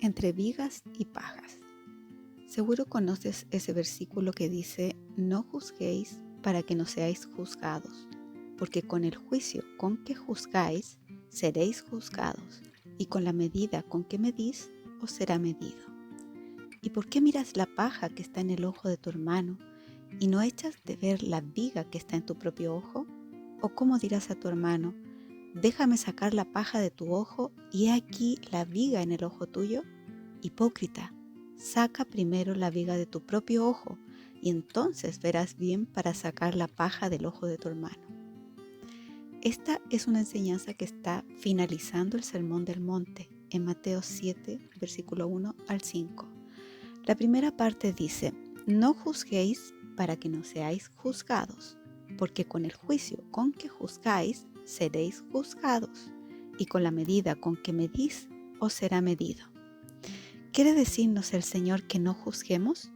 entre vigas y pajas. Seguro conoces ese versículo que dice: no juzguéis para que no seáis juzgados, porque con el juicio con que juzgáis, seréis juzgados, y con la medida con que medís, os será medido. ¿Y por qué miras la paja que está en el ojo de tu hermano, y no echas de ver la viga que está en tu propio ojo? ¿O cómo dirás a tu hermano: déjame sacar la paja de tu ojo, y he aquí la viga en el ojo tuyo? Hipócrita, saca primero la viga de tu propio ojo, y entonces verás bien para sacar la paja del ojo de tu hermano. Esta es una enseñanza que está finalizando el Sermón del Monte en Mateo 7, versículo 1 al 5. La primera parte dice: no juzguéis para que no seáis juzgados, porque con el juicio con que juzgáis, seréis juzgados, y con la medida con que medís, os será medido. ¿Quiere decirnos el Señor que no juzguemos?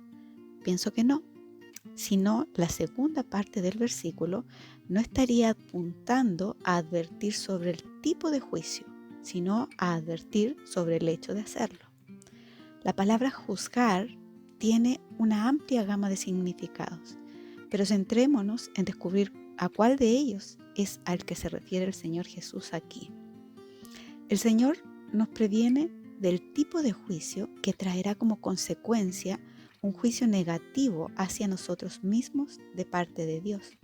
Pienso que no. Sino la segunda parte del versículo no estaría apuntando a advertir sobre el tipo de juicio, sino a advertir sobre el hecho de hacerlo. La palabra juzgar tiene una amplia gama de significados, pero centrémonos en descubrir a cuál de ellos es al que se refiere el Señor Jesús aquí. El Señor nos previene del tipo de juicio que traerá como consecuencia un juicio negativo hacia nosotros mismos de parte de Dios.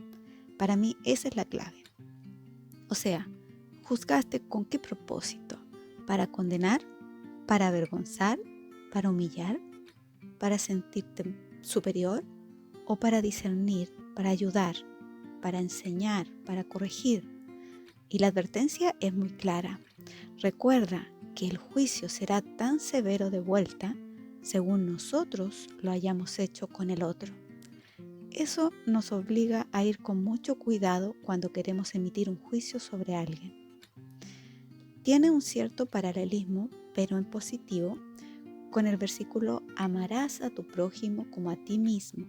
Para mí esa es la clave. O sea, ¿juzgaste con qué propósito? ¿Para condenar? ¿Para avergonzar? ¿Para humillar? ¿Para sentirte superior? ¿O para discernir, para ayudar, para enseñar, para corregir? Y la advertencia es muy clara. Recuerda que el juicio será tan severo de vuelta según nosotros lo hayamos hecho con el otro. Eso nos obliga a ir con mucho cuidado cuando queremos emitir un juicio sobre alguien. Tiene un cierto paralelismo, pero en positivo, con el versículo amarás a tu prójimo como a ti mismo,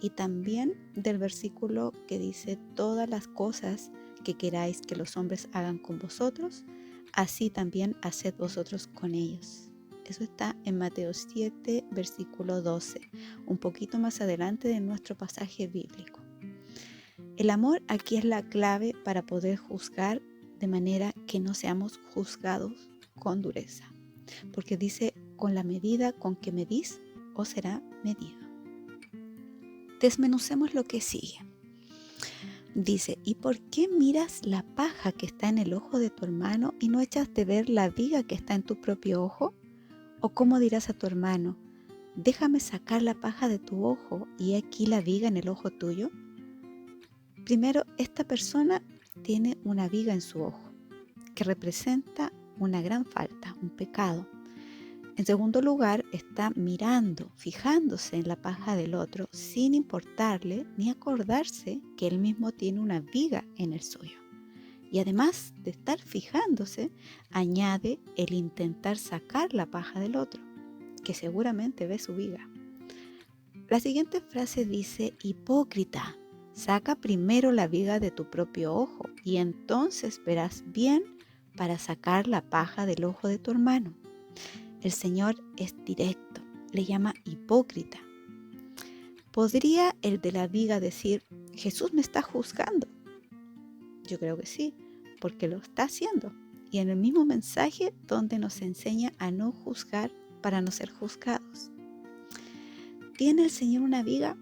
y también del versículo que dice todas las cosas que queráis que los hombres hagan con vosotros, así también haced vosotros con ellos. Eso está en Mateo 7, versículo 12, un poquito más adelante de nuestro pasaje bíblico. El amor aquí es la clave para poder juzgar de manera que no seamos juzgados con dureza, porque dice: con la medida con que medís, os será medido. Desmenucemos lo que sigue. Dice: ¿y por qué miras la paja que está en el ojo de tu hermano y no echas de ver la viga que está en tu propio ojo? ¿O cómo dirás a tu hermano: déjame sacar la paja de tu ojo y he aquí la viga en el ojo tuyo? Primero, esta persona tiene una viga en su ojo, que representa una gran falta, un pecado. En segundo lugar, está mirando, fijándose en la paja del otro, sin importarle ni acordarse que él mismo tiene una viga en el suyo. Y además de estar fijándose, añade el intentar sacar la paja del otro, que seguramente ve su viga. La siguiente frase dice: hipócrita, saca primero la viga de tu propio ojo, y entonces verás bien para sacar la paja del ojo de tu hermano. El Señor es directo, le llama hipócrita. ¿Podría el de la viga decir: Jesús me está juzgando? Yo creo que sí, porque lo está haciendo. Y en el mismo mensaje donde nos enseña a no juzgar para no ser juzgados. ¿Tiene el Señor una viga?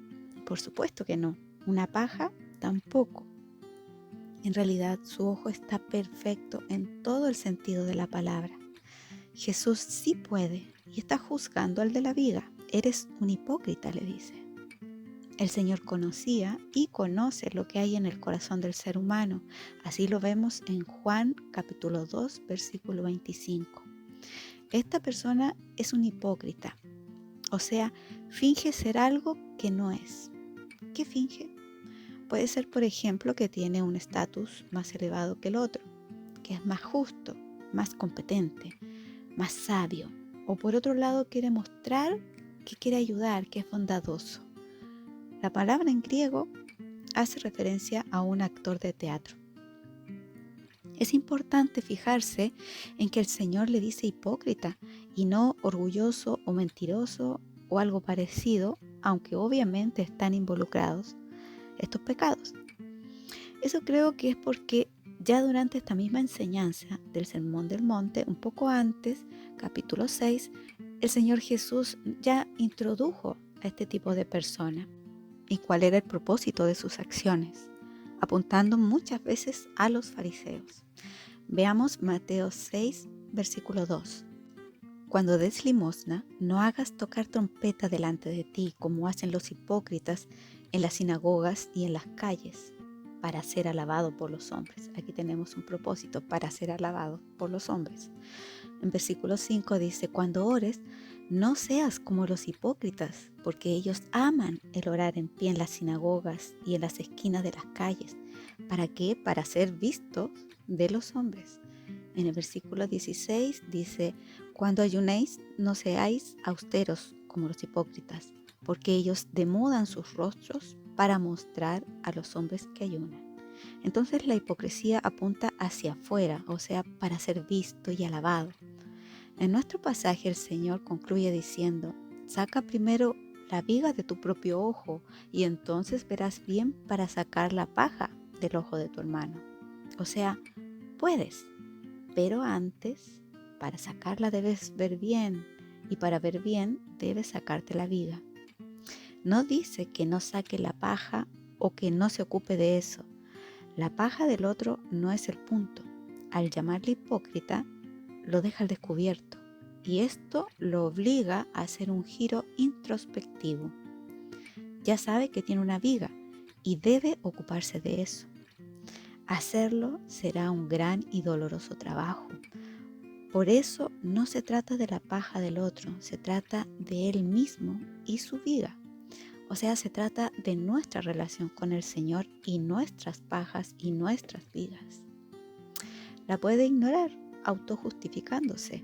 Por supuesto que no. ¿Una paja? Tampoco. En realidad su ojo está perfecto en todo el sentido de la palabra. Jesús sí puede y está juzgando al de la viga. Eres un hipócrita, le dice. El Señor conocía y conoce lo que hay en el corazón del ser humano. Así lo vemos en Juan capítulo 2, versículo 25. Esta persona es un hipócrita, o sea, finge ser algo que no es. ¿Qué finge? Puede ser, por ejemplo, que tiene un estatus más elevado que el otro, que es más justo, más competente, más sabio, o por otro lado quiere mostrar que quiere ayudar, que es bondadoso. La palabra en griego hace referencia a un actor de teatro. Es importante fijarse en que el Señor le dice hipócrita y no orgulloso o mentiroso o algo parecido, aunque obviamente están involucrados estos pecados. Eso creo que es porque ya durante esta misma enseñanza del Sermón del Monte, un poco antes, capítulo 6, el Señor Jesús ya introdujo a este tipo de persona y cuál era el propósito de sus acciones, apuntando muchas veces a los fariseos. Veamos Mateo 6, versículo 2. Cuando des limosna, no hagas tocar trompeta delante de ti, como hacen los hipócritas en las sinagogas y en las calles, para ser alabado por los hombres. Aquí tenemos un propósito, para ser alabado por los hombres. En versículo 5 dice, cuando ores, no seas como los hipócritas, porque ellos aman el orar en pie en las sinagogas y en las esquinas de las calles. ¿Para qué? Para ser vistos de los hombres. En el versículo 16 dice, cuando ayunéis, no seáis austeros como los hipócritas, porque ellos demudan sus rostros para mostrar a los hombres que ayunan. Entonces la hipocresía apunta hacia afuera, o sea, para ser visto y alabado. En nuestro pasaje el Señor concluye diciendo, saca primero la viga de tu propio ojo y entonces verás bien para sacar la paja del ojo de tu hermano. O sea, puedes, pero antes, para sacarla debes ver bien y para ver bien debes sacarte la viga. No dice que no saque la paja o que no se ocupe de eso. La paja del otro no es el punto. Al llamarle hipócrita, lo deja al descubierto y esto lo obliga a hacer un giro introspectivo. Ya sabe que tiene una viga y debe ocuparse de eso. Hacerlo será un gran y doloroso trabajo. Por eso no se trata de la paja del otro, se trata de él mismo y su viga. O sea, se trata de nuestra relación con el Señor y nuestras pajas y nuestras vigas. La puede ignorar autojustificándose.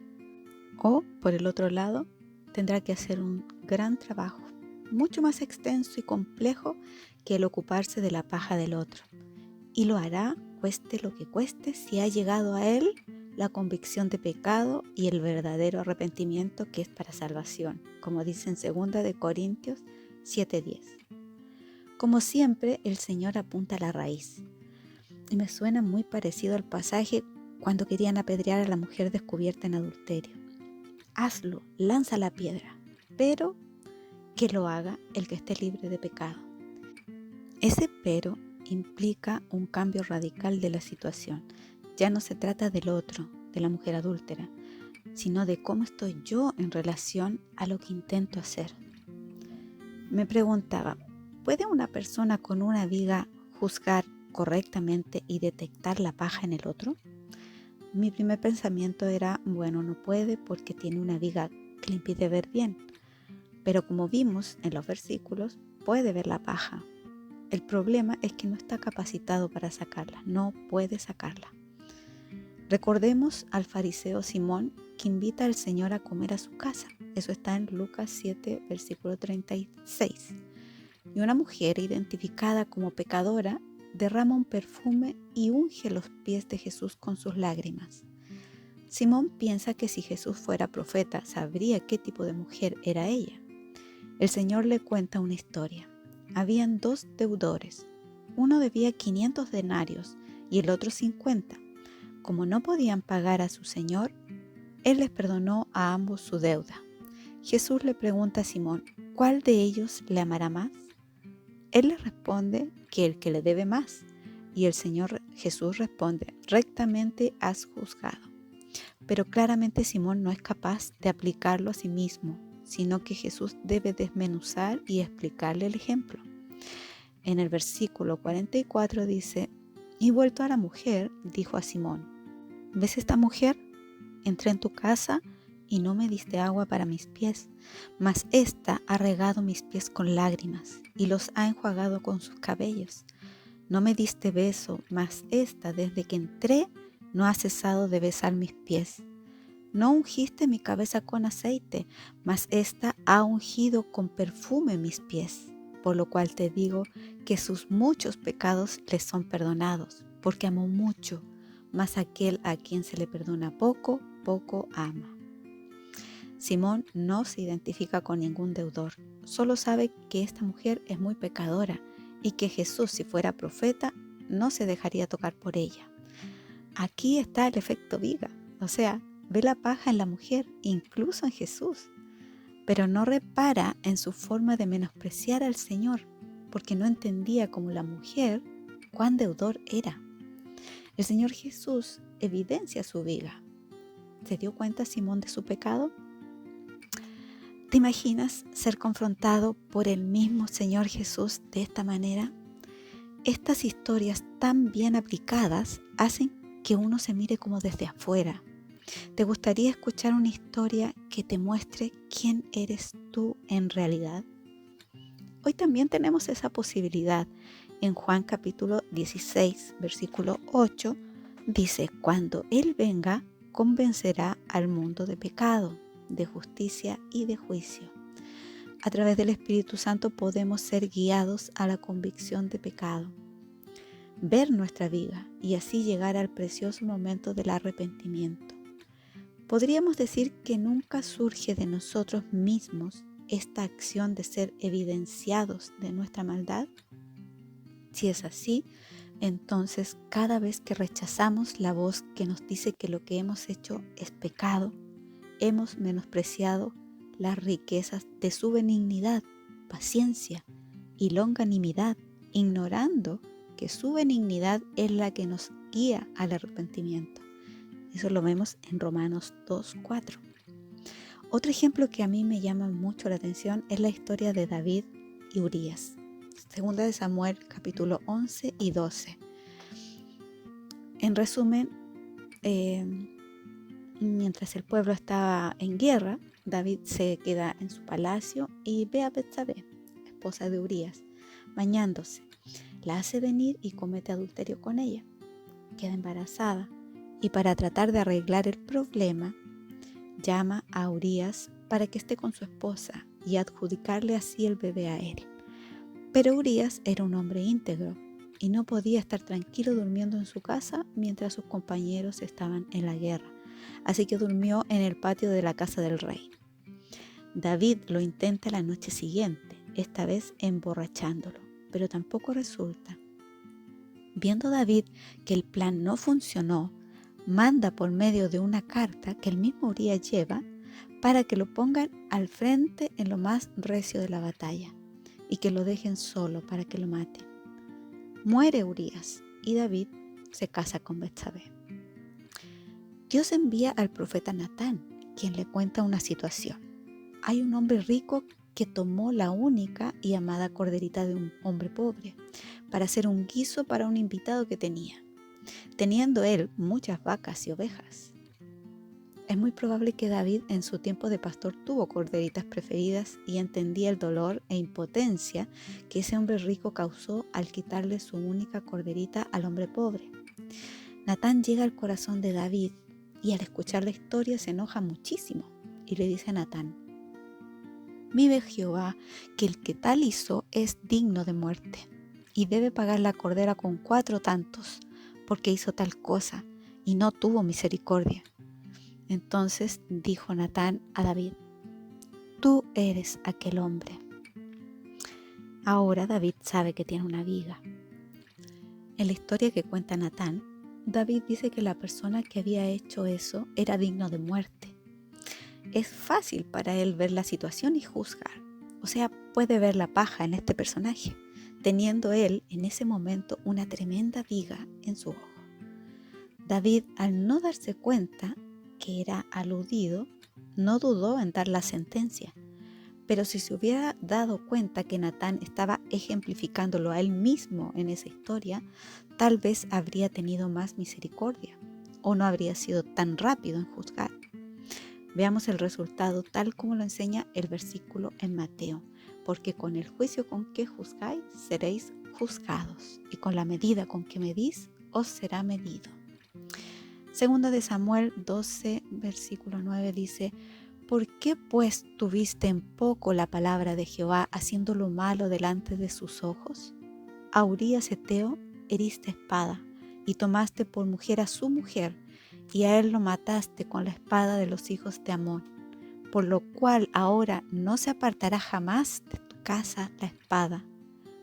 O, por el otro lado, tendrá que hacer un gran trabajo, mucho más extenso y complejo que el ocuparse de la paja del otro. Y lo hará, cueste lo que cueste, si ha llegado a él la convicción de pecado y el verdadero arrepentimiento que es para salvación, como dice en 2 de Corintios 7:10. Como siempre, el Señor apunta a la raíz. Y me suena muy parecido al pasaje cuando querían apedrear a la mujer descubierta en adulterio. Hazlo, lanza la piedra, pero que lo haga el que esté libre de pecado. Ese pero implica un cambio radical de la situación. Ya no se trata del otro, de la mujer adúltera, sino de cómo estoy yo en relación a lo que intento hacer. Me preguntaba, ¿puede una persona con una viga juzgar correctamente y detectar la paja en el otro? Mi primer pensamiento era, bueno, no puede porque tiene una viga que le impide ver bien. Pero como vimos en los versículos, puede ver la paja. El problema es que no está capacitado para sacarla, no puede sacarla. Recordemos al fariseo Simón que invita al Señor a comer a su casa. Eso está en Lucas 7, versículo 36. Y una mujer identificada como pecadora derrama un perfume y unge los pies de Jesús con sus lágrimas. Simón piensa que si Jesús fuera profeta, sabría qué tipo de mujer era ella. El Señor le cuenta una historia. Habían 2 deudores. Uno debía 500 denarios y el otro 50. Como no podían pagar a su señor, él les perdonó a ambos su deuda. Jesús le pregunta a Simón, ¿cuál de ellos le amará más? Él le responde que el que le debe más. Y el Señor Jesús responde, rectamente has juzgado. Pero claramente Simón no es capaz de aplicarlo a sí mismo, sino que Jesús debe desmenuzar y explicarle el ejemplo. En el versículo 44 dice, y vuelto a la mujer, dijo a Simón, ¿ves esta mujer? Entré en tu casa y no me diste agua para mis pies, mas ésta ha regado mis pies con lágrimas y los ha enjuagado con sus cabellos. No me diste beso, mas ésta desde que entré no ha cesado de besar mis pies. No ungiste mi cabeza con aceite, mas ésta ha ungido con perfume mis pies. Por lo cual te digo que sus muchos pecados les son perdonados, porque amó mucho. mas aquel a quien se le perdona poco, poco ama. Simón no se identifica con ningún deudor, solo sabe que esta mujer es muy pecadora y que Jesús, si fuera profeta, no se dejaría tocar por ella. Aquí está el efecto viga, o sea, ve la paja en la mujer, incluso en Jesús, pero no repara en su forma de menospreciar al Señor, porque no entendía como la mujer cuán deudor era. El Señor Jesús evidencia su viga. ¿Se dio cuenta Simón de su pecado? ¿Te imaginas ser confrontado por el mismo Señor Jesús de esta manera? Estas historias tan bien aplicadas hacen que uno se mire como desde afuera. ¿Te gustaría escuchar una historia que te muestre quién eres tú en realidad? Hoy también tenemos esa posibilidad. En Juan capítulo 16, versículo 8, dice: cuando Él venga, convencerá al mundo de pecado, de justicia y de juicio. A través del Espíritu Santo podemos ser guiados a la convicción de pecado, ver nuestra vida y así llegar al precioso momento del arrepentimiento. Podríamos decir que nunca surge de nosotros mismos esta acción de ser evidenciados de nuestra maldad. Si es así, entonces cada vez que rechazamos la voz que nos dice que lo que hemos hecho es pecado, hemos menospreciado las riquezas de su benignidad, paciencia y longanimidad, ignorando que su benignidad es la que nos guía al arrepentimiento. Eso lo vemos en Romanos 2:4. Otro ejemplo que a mí me llama mucho la atención es la historia de David y Urías. Segunda de Samuel, capítulo 11 y 12. En resumen, mientras el pueblo estaba en guerra, David se queda en su palacio y ve a Betsabé, esposa de Urías, bañándose. La hace venir y comete adulterio con ella. Queda embarazada y para tratar de arreglar el problema, llama a Urías para que esté con su esposa y adjudicarle así el bebé a él. Pero Urías era un hombre íntegro y no podía estar tranquilo durmiendo en su casa mientras sus compañeros estaban en la guerra, así que durmió en el patio de la casa del rey. David lo intenta la noche siguiente, esta vez emborrachándolo, pero tampoco resulta. Viendo David que el plan no funcionó, manda por medio de una carta que el mismo Urías lleva para que lo pongan al frente en lo más recio de la batalla y que lo dejen solo para que lo maten. Muere Urías y David se casa con Betsabé. Dios envía al profeta Natán, quien le cuenta una situación. Hay un hombre rico que tomó la única y amada corderita de un hombre pobre para hacer un guiso para un invitado que tenía, teniendo él muchas vacas y ovejas. Es muy probable que David en su tiempo de pastor tuvo corderitas preferidas y entendía el dolor e impotencia que ese hombre rico causó al quitarle su única corderita al hombre pobre. Natán llega al corazón de David y al escuchar la historia se enoja muchísimo y le dice a Natán: vive Jehová que el que tal hizo es digno de muerte y debe pagar la cordera con 4 tantos, porque hizo tal cosa y no tuvo misericordia. Entonces dijo Natán a David: tú eres aquel hombre. Ahora David sabe que tiene una viga. En la historia que cuenta Natán, David dice que la persona que había hecho eso era digno de muerte. Es fácil para él ver la situación y juzgar. O sea, puede ver la paja en este personaje, teniendo él en ese momento una tremenda viga en su ojo. David, al no darse cuenta que era aludido, no dudó en dar la sentencia. Pero si se hubiera dado cuenta que Natán estaba ejemplificándolo a él mismo en esa historia, tal vez habría tenido más misericordia o no habría sido tan rápido en juzgar. Veamos el resultado tal como lo enseña el versículo en Mateo: porque con el juicio con que juzgáis seréis juzgados, y con la medida con que medís os será medido. Segunda de Samuel 12, versículo 9 dice: ¿por qué pues tuviste en poco la palabra de Jehová, haciendo lo malo delante de sus ojos? A Urías Heteo heriste espada, y tomaste por mujer a su mujer, y a él lo mataste con la espada de los hijos de Amón, por lo cual ahora no se apartará jamás de tu casa la espada,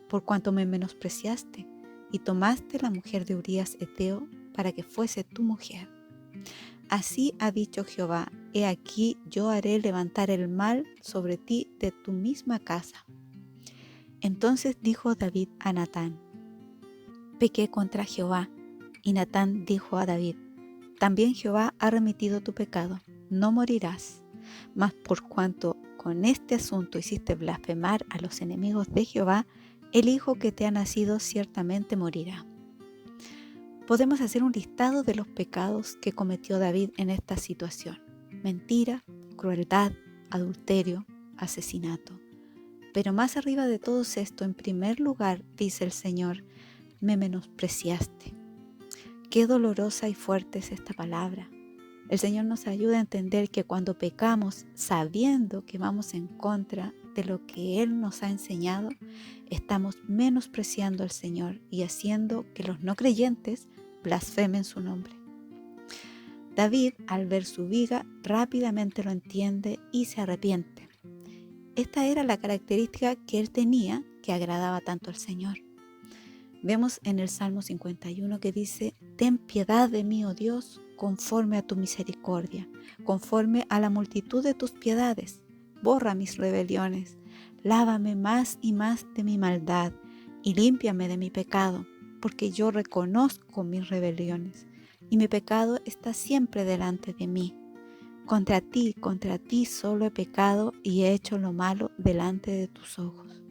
por cuanto me menospreciaste, y tomaste la mujer de Urías Heteo para que fuese tu mujer. Así ha dicho Jehová, he aquí yo haré levantar el mal sobre ti de tu misma casa. Entonces dijo David a Natán, pequé contra Jehová. Y Natán dijo a David, también Jehová ha remitido tu pecado, no morirás. Mas por cuanto con este asunto hiciste blasfemar a los enemigos de Jehová, el hijo que te ha nacido ciertamente morirá. Podemos hacer un listado de los pecados que cometió David en esta situación: mentira, crueldad, adulterio, asesinato. Pero más arriba de todo esto, en primer lugar, dice el Señor, me menospreciaste. Qué dolorosa y fuerte es esta palabra. El Señor nos ayuda a entender que cuando pecamos sabiendo que vamos en contra de lo que Él nos ha enseñado, estamos menospreciando al Señor y haciendo que los no creyentes blasfemen su nombre. David, al ver su viga, rápidamente lo entiende y se arrepiente. Esta era la característica que él tenía que agradaba tanto al Señor. Vemos en el Salmo 51 que dice, ten piedad de mí, oh Dios, conforme a tu misericordia, conforme a la multitud de tus piedades. Borra mis rebeliones, lávame más y más de mi maldad y límpiame de mi pecado, porque yo reconozco mis rebeliones y mi pecado está siempre delante de mí. Contra ti solo he pecado y he hecho lo malo delante de tus ojos.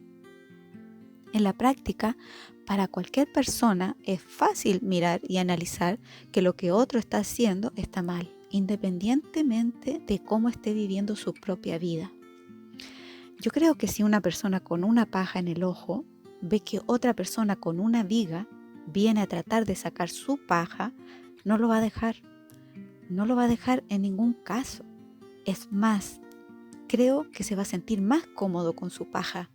En la práctica, para cualquier persona es fácil mirar y analizar que lo que otro está haciendo está mal, independientemente de cómo esté viviendo su propia vida. Yo creo que si una persona con una paja en el ojo ve que otra persona con una viga viene a tratar de sacar su paja, no lo va a dejar. No lo va a dejar en ningún caso. Es más, creo que se va a sentir más cómodo con su paja.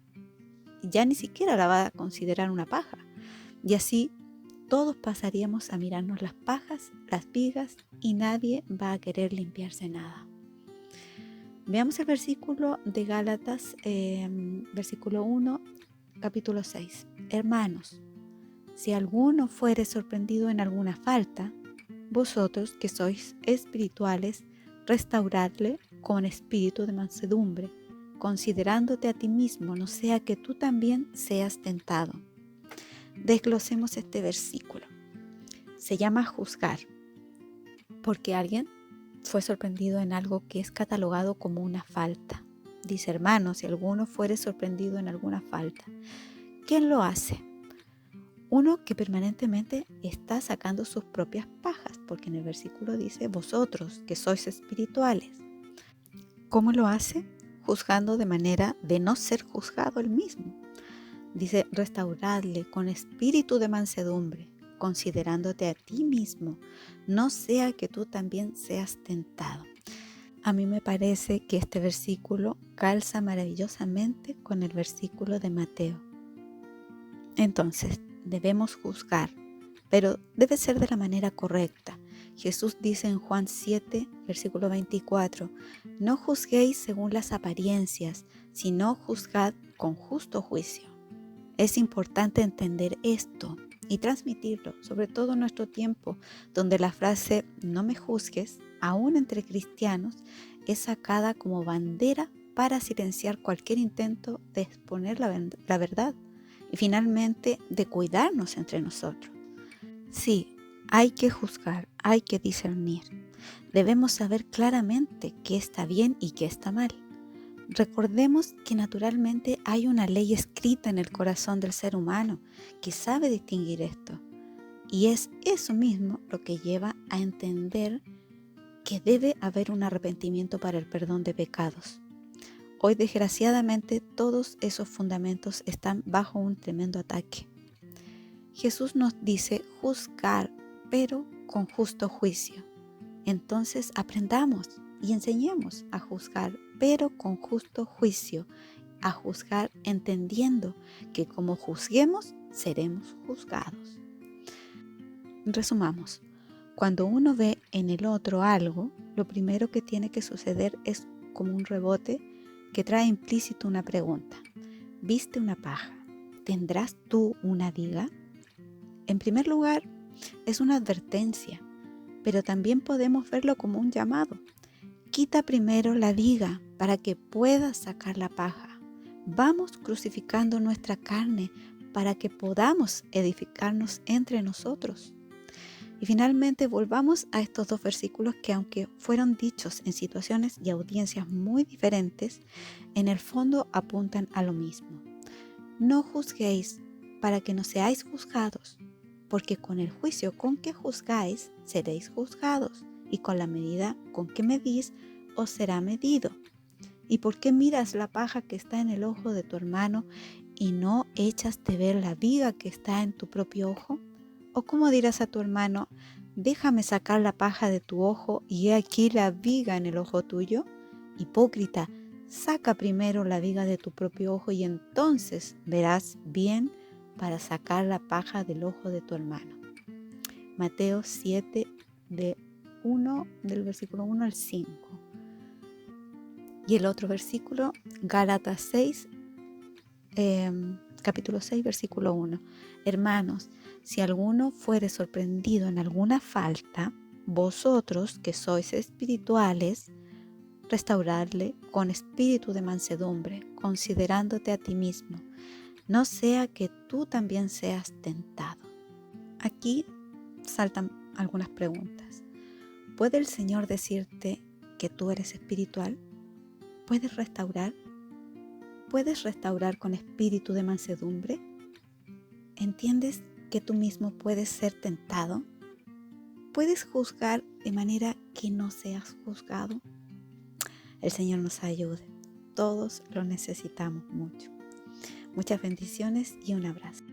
Ya ni siquiera la va a considerar una paja. Y así todos pasaríamos a mirarnos las pajas, las vigas, y nadie va a querer limpiarse nada. Veamos el versículo de Gálatas, versículo 1, capítulo 6. Hermanos, si alguno fuere sorprendido en alguna falta, vosotros que sois espirituales, restauradle con espíritu de mansedumbre, considerándote a ti mismo, no sea que tú también seas tentado. Desglosemos este versículo. Se llama juzgar, porque alguien fue sorprendido en algo que es catalogado como una falta. Dice, hermanos, si alguno fuere sorprendido en alguna falta, ¿quién lo hace? Uno que permanentemente está sacando sus propias pajas, porque en el versículo dice, vosotros que sois espirituales. ¿Cómo lo hace? Juzgando de manera de no ser juzgado él mismo. Dice, restauradle con espíritu de mansedumbre, considerándote a ti mismo, no sea que tú también seas tentado. A mí me parece que este versículo calza maravillosamente con el versículo de Mateo. Entonces, debemos juzgar, pero debe ser de la manera correcta. Jesús dice en Juan 7, versículo 24, no juzguéis según las apariencias, sino juzgad con justo juicio. Es importante entender esto y transmitirlo, sobre todo en nuestro tiempo, donde la frase no me juzgues, aún entre cristianos, es sacada como bandera para silenciar cualquier intento de exponer la verdad y finalmente de cuidarnos entre nosotros. Sí, hay que juzgar, hay que discernir. Debemos saber claramente qué está bien y qué está mal. Recordemos que naturalmente hay una ley escrita en el corazón del ser humano que sabe distinguir esto. Y es eso mismo lo que lleva a entender que debe haber un arrepentimiento para el perdón de pecados. Hoy, desgraciadamente, todos esos fundamentos están bajo un tremendo ataque. Jesús nos dice juzgar, pero con justo juicio. Entonces aprendamos y enseñemos a juzgar, pero con justo juicio, a juzgar entendiendo que como juzguemos, seremos juzgados. Resumamos. Cuando uno ve en el otro algo, lo primero que tiene que suceder es como un rebote que trae implícito una pregunta. ¿Viste una paja? ¿Tendrás tú una viga? En primer lugar, es una advertencia, pero también podemos verlo como un llamado. Quita primero la viga para que puedas sacar la paja. Vamos crucificando nuestra carne para que podamos edificarnos entre nosotros. Y finalmente volvamos a estos dos versículos que, aunque fueron dichos en situaciones y audiencias muy diferentes, en el fondo apuntan a lo mismo. No juzguéis para que no seáis juzgados, porque con el juicio con que juzgáis seréis juzgados, y con la medida con que medís os será medido. ¿Y por qué miras la paja que está en el ojo de tu hermano y no echas de ver la viga que está en tu propio ojo? ¿O cómo dirás a tu hermano, déjame sacar la paja de tu ojo y he aquí la viga en el ojo tuyo? Hipócrita, saca primero la viga de tu propio ojo y entonces verás bien para sacar la paja del ojo de tu hermano. Mateo 7, del versículo 1 al 5. Y el otro versículo, Gálatas 6, capítulo 6, versículo 1. Hermanos, si alguno fuere sorprendido en alguna falta, vosotros que sois espirituales, restauradle con espíritu de mansedumbre, considerándote a ti mismo, no sea que tú también seas tentado. Aquí saltan algunas preguntas. ¿Puede el Señor decirte que tú eres espiritual? ¿Puedes restaurar? ¿Puedes restaurar con espíritu de mansedumbre? ¿Entiendes que tú mismo puedes ser tentado? ¿Puedes juzgar de manera que no seas juzgado? El Señor nos ayude. Todos lo necesitamos mucho. Muchas bendiciones y un abrazo.